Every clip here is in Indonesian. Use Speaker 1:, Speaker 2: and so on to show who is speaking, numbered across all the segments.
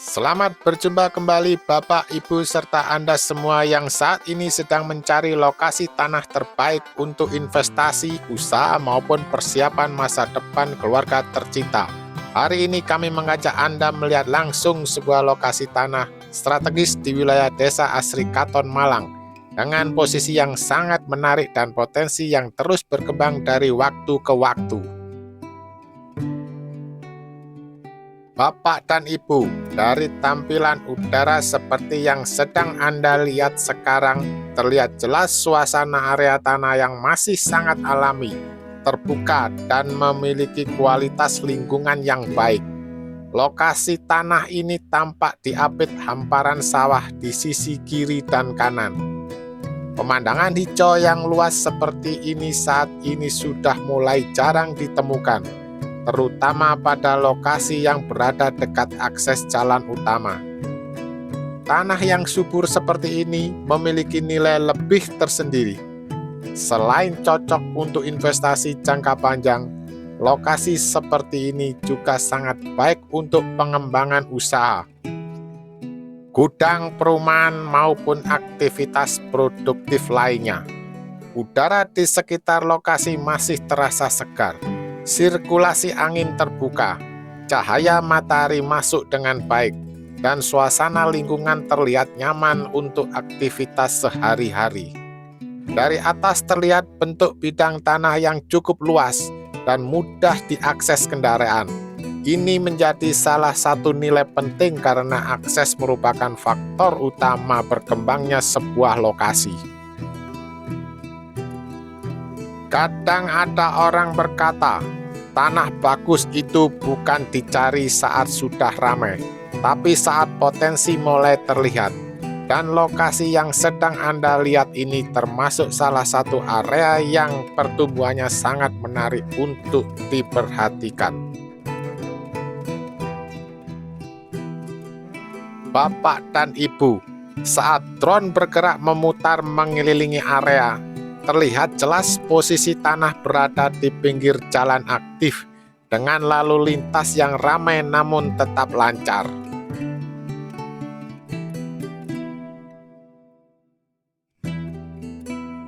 Speaker 1: Selamat berjumpa kembali Bapak, Ibu, serta Anda semua yang saat ini sedang mencari lokasi tanah terbaik untuk investasi, usaha, maupun persiapan masa depan keluarga tercinta. Hari ini kami mengajak Anda melihat langsung sebuah lokasi tanah strategis di wilayah Desa Asri Katon, Malang, dengan posisi yang sangat menarik dan potensi yang terus berkembang dari waktu ke waktu. Bapak dan Ibu, dari tampilan udara seperti yang sedang Anda lihat sekarang, terlihat jelas suasana area tanah yang masih sangat alami, terbuka, dan memiliki kualitas lingkungan yang baik. Lokasi tanah ini tampak diapit hamparan sawah di sisi kiri dan kanan. Pemandangan hijau yang luas seperti ini saat ini sudah mulai jarang ditemukan, terutama pada lokasi yang berada dekat akses jalan utama. Tanah yang subur seperti ini memiliki nilai lebih tersendiri. Selain cocok untuk investasi jangka panjang, lokasi seperti ini juga sangat baik untuk pengembangan usaha, gudang perumahan, maupun aktivitas produktif lainnya. Udara di sekitar lokasi masih terasa segar. Sirkulasi angin terbuka, cahaya matahari masuk dengan baik, dan suasana lingkungan terlihat nyaman untuk aktivitas sehari-hari. Dari atas terlihat bentuk bidang tanah yang cukup luas dan mudah diakses kendaraan. Ini menjadi salah satu nilai penting karena akses merupakan faktor utama berkembangnya sebuah lokasi. Kadang ada orang berkata, tanah bagus itu bukan dicari saat sudah ramai, tapi saat potensi mulai terlihat. Dan lokasi yang sedang Anda lihat ini termasuk salah satu area yang pertumbuhannya sangat menarik untuk diperhatikan. Bapak dan Ibu, saat drone bergerak memutar mengelilingi area, terlihat jelas posisi tanah berada di pinggir jalan aktif dengan lalu lintas yang ramai namun tetap lancar.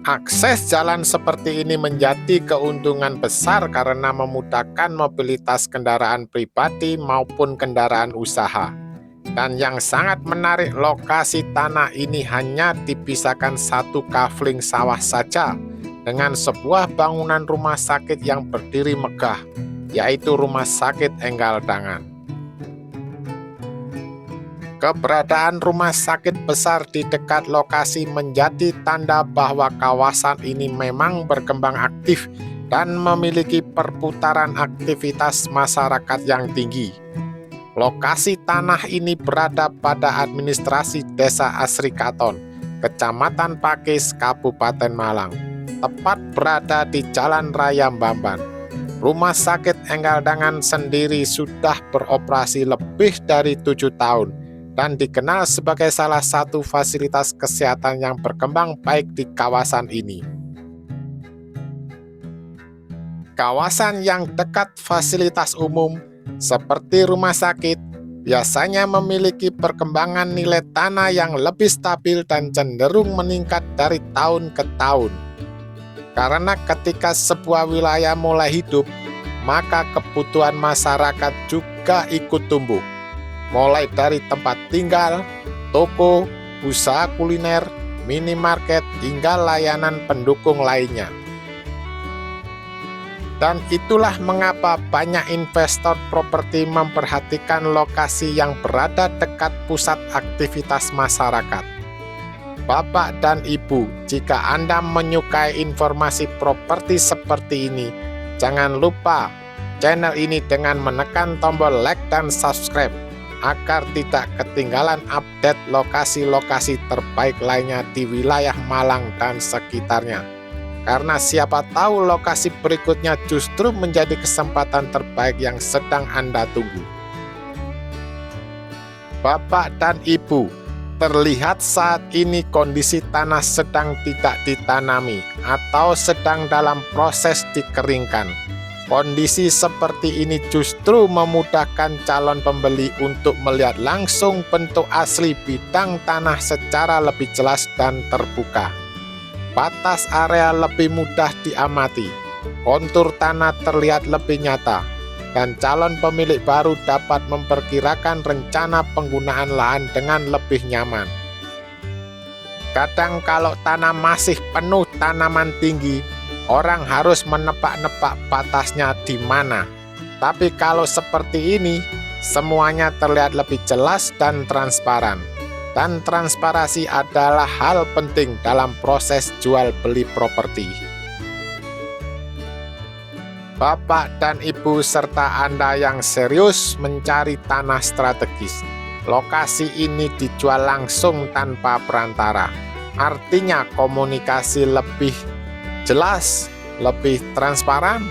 Speaker 1: Akses jalan seperti ini menjadi keuntungan besar karena memudahkan mobilitas kendaraan pribadi maupun kendaraan usaha. Dan yang sangat menarik, lokasi tanah ini hanya dipisahkan satu kafling sawah saja dengan sebuah bangunan rumah sakit yang berdiri megah, yaitu Rumah Sakit Enggaldangan. Keberadaan rumah sakit besar di dekat lokasi menjadi tanda bahwa kawasan ini memang berkembang aktif dan memiliki perputaran aktivitas masyarakat yang tinggi. Lokasi tanah ini berada pada administrasi Desa Asri Katon, Kecamatan Pakis, Kabupaten Malang, tepat berada di Jalan Raya Bamban. Rumah Sakit Enggaldangan sendiri sudah beroperasi lebih dari 7 tahun dan dikenal sebagai salah satu fasilitas kesehatan yang berkembang baik di kawasan ini. Kawasan yang dekat fasilitas umum seperti rumah sakit biasanya memiliki perkembangan nilai tanah yang lebih stabil dan cenderung meningkat dari tahun ke tahun. Karena ketika sebuah wilayah mulai hidup, maka kebutuhan masyarakat juga ikut tumbuh. Mulai dari tempat tinggal, toko, usaha kuliner, minimarket, hingga layanan pendukung lainnya. Dan itulah mengapa banyak investor properti memperhatikan lokasi yang berada dekat pusat aktivitas masyarakat. Bapak dan Ibu, jika Anda menyukai informasi properti seperti ini, jangan lupa channel ini dengan menekan tombol like dan subscribe agar tidak ketinggalan update lokasi-lokasi terbaik lainnya di wilayah Malang dan sekitarnya. Karena siapa tahu lokasi berikutnya justru menjadi kesempatan terbaik yang sedang Anda tunggu. Bapak dan Ibu, terlihat saat ini kondisi tanah sedang tidak ditanami atau sedang dalam proses dikeringkan. Kondisi seperti ini justru memudahkan calon pembeli untuk melihat langsung bentuk asli bidang tanah secara lebih jelas dan terbuka. Batas area lebih mudah diamati, kontur tanah terlihat lebih nyata, dan calon pemilik baru dapat memperkirakan rencana penggunaan lahan dengan lebih nyaman. Kadang kalau tanah masih penuh tanaman tinggi, orang harus menebak-nebak batasnya di mana. Tapi kalau seperti ini, semuanya terlihat lebih jelas dan transparan. Dan transparansi adalah hal penting dalam proses jual beli properti. Bapak dan Ibu serta Anda yang serius mencari tanah strategis, lokasi ini dijual langsung tanpa perantara. Artinya komunikasi lebih jelas, lebih transparan,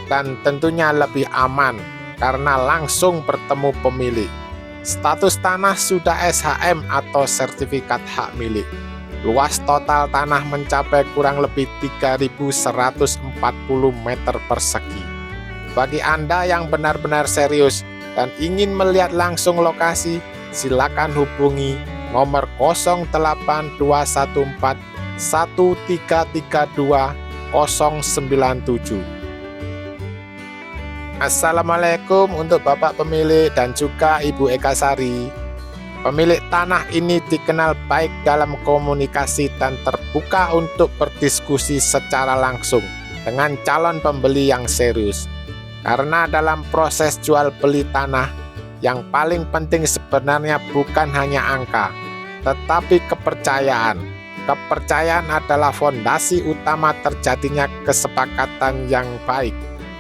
Speaker 1: dan tentunya lebih aman karena langsung bertemu pemilik. Status tanah sudah SHM atau sertifikat hak milik. Luas total tanah mencapai kurang lebih 3.140 meter persegi. Bagi Anda yang benar-benar serius dan ingin melihat langsung lokasi, silakan hubungi nomor 08214 1332 097. Assalamualaikum untuk Bapak pemilik dan juga Ibu Eka Sari. Pemilik tanah ini dikenal baik dalam komunikasi dan terbuka untuk berdiskusi secara langsung dengan calon pembeli yang serius. Karena dalam proses jual beli tanah, yang paling penting sebenarnya bukan hanya angka, tetapi kepercayaan. Kepercayaan adalah fondasi utama terjadinya kesepakatan yang baik.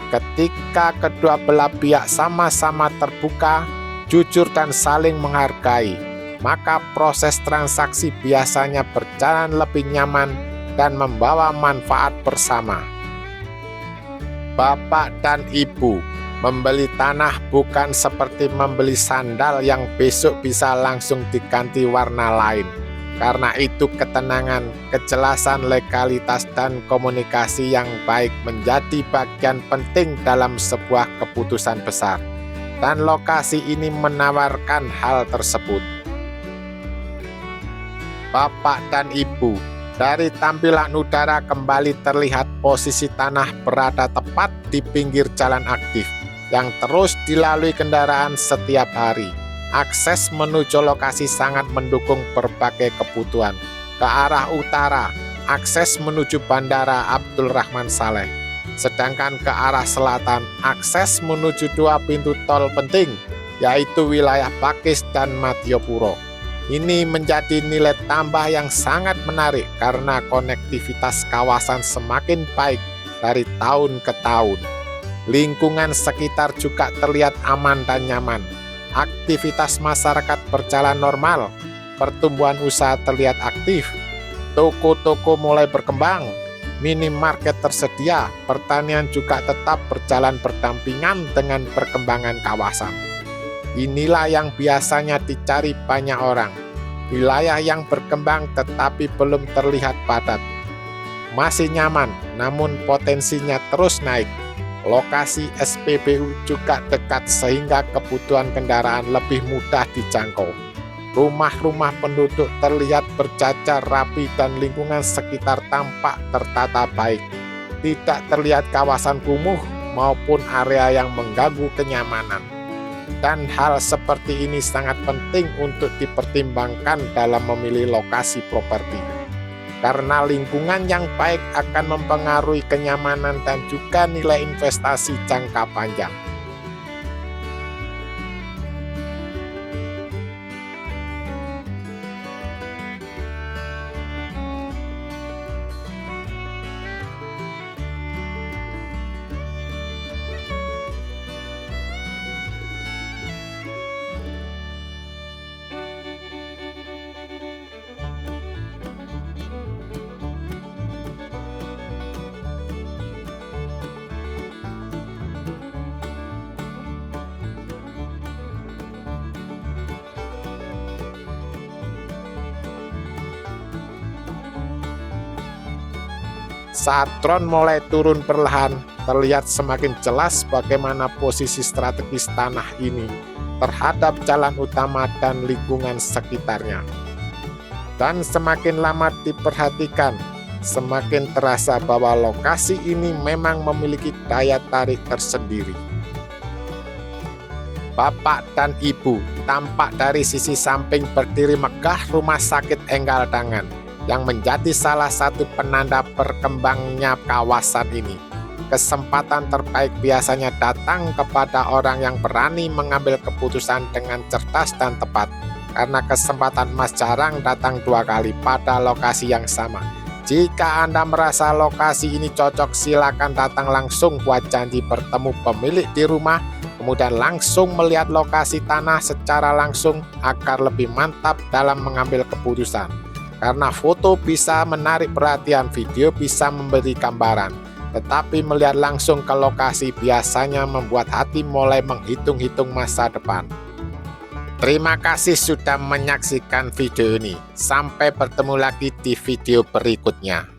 Speaker 1: Ketika kedua belah pihak sama-sama terbuka, jujur dan saling menghargai, maka proses transaksi biasanya berjalan lebih nyaman dan membawa manfaat bersama. Bapak dan Ibu, membeli tanah bukan seperti membeli sandal yang besok bisa langsung diganti warna lain. Karena itu ketenangan, kejelasan, legalitas, dan komunikasi yang baik menjadi bagian penting dalam sebuah keputusan besar. Dan lokasi ini menawarkan hal tersebut. Bapak dan Ibu, dari tampilan udara kembali terlihat posisi tanah berada tepat di pinggir jalan aktif yang terus dilalui kendaraan setiap hari. Akses menuju lokasi sangat mendukung berbagai kebutuhan. Ke arah utara, akses menuju Bandara Abdul Rahman Saleh. Sedangkan ke arah selatan, akses menuju dua pintu tol penting, yaitu wilayah Pakis dan Madiopuro. Ini menjadi nilai tambah yang sangat menarik karena konektivitas kawasan semakin baik dari tahun ke tahun. Lingkungan sekitar juga terlihat aman dan nyaman. Aktivitas masyarakat berjalan normal, pertumbuhan usaha terlihat aktif, toko-toko mulai berkembang, minimarket tersedia, pertanian juga tetap berjalan berdampingan dengan perkembangan kawasan. Inilah yang biasanya dicari banyak orang, wilayah yang berkembang tetapi belum terlihat padat. Masih nyaman, namun potensinya terus naik. Lokasi SPBU juga dekat sehingga kebutuhan kendaraan lebih mudah dijangkau. Rumah-rumah penduduk terlihat berjajar rapi dan lingkungan sekitar tampak tertata baik. Tidak terlihat kawasan kumuh maupun area yang mengganggu kenyamanan. Dan hal seperti ini sangat penting untuk dipertimbangkan dalam memilih lokasi properti. Karena lingkungan yang baik akan mempengaruhi kenyamanan dan juga nilai investasi jangka panjang. Saat drone mulai turun perlahan, terlihat semakin jelas bagaimana posisi strategis tanah ini terhadap jalan utama dan lingkungan sekitarnya. Dan semakin lama diperhatikan, semakin terasa bahwa lokasi ini memang memiliki daya tarik tersendiri. Bapak dan Ibu tampak dari sisi samping berdiri megah Rumah Sakit Enggaldangan yang menjadi salah satu penanda berkembangnya kawasan ini. Kesempatan terbaik biasanya datang kepada orang yang berani mengambil keputusan dengan cerdas dan tepat, karena kesempatan emas jarang datang dua kali pada lokasi yang sama. Jika Anda merasa lokasi ini cocok, silakan datang langsung buat janji bertemu pemilik di rumah, kemudian langsung melihat lokasi tanah secara langsung agar lebih mantap dalam mengambil keputusan. Karena foto bisa menarik perhatian, video bisa memberi gambaran, tetapi melihat langsung ke lokasi biasanya membuat hati mulai menghitung-hitung masa depan. Terima kasih sudah menyaksikan video ini. Sampai bertemu lagi di video berikutnya.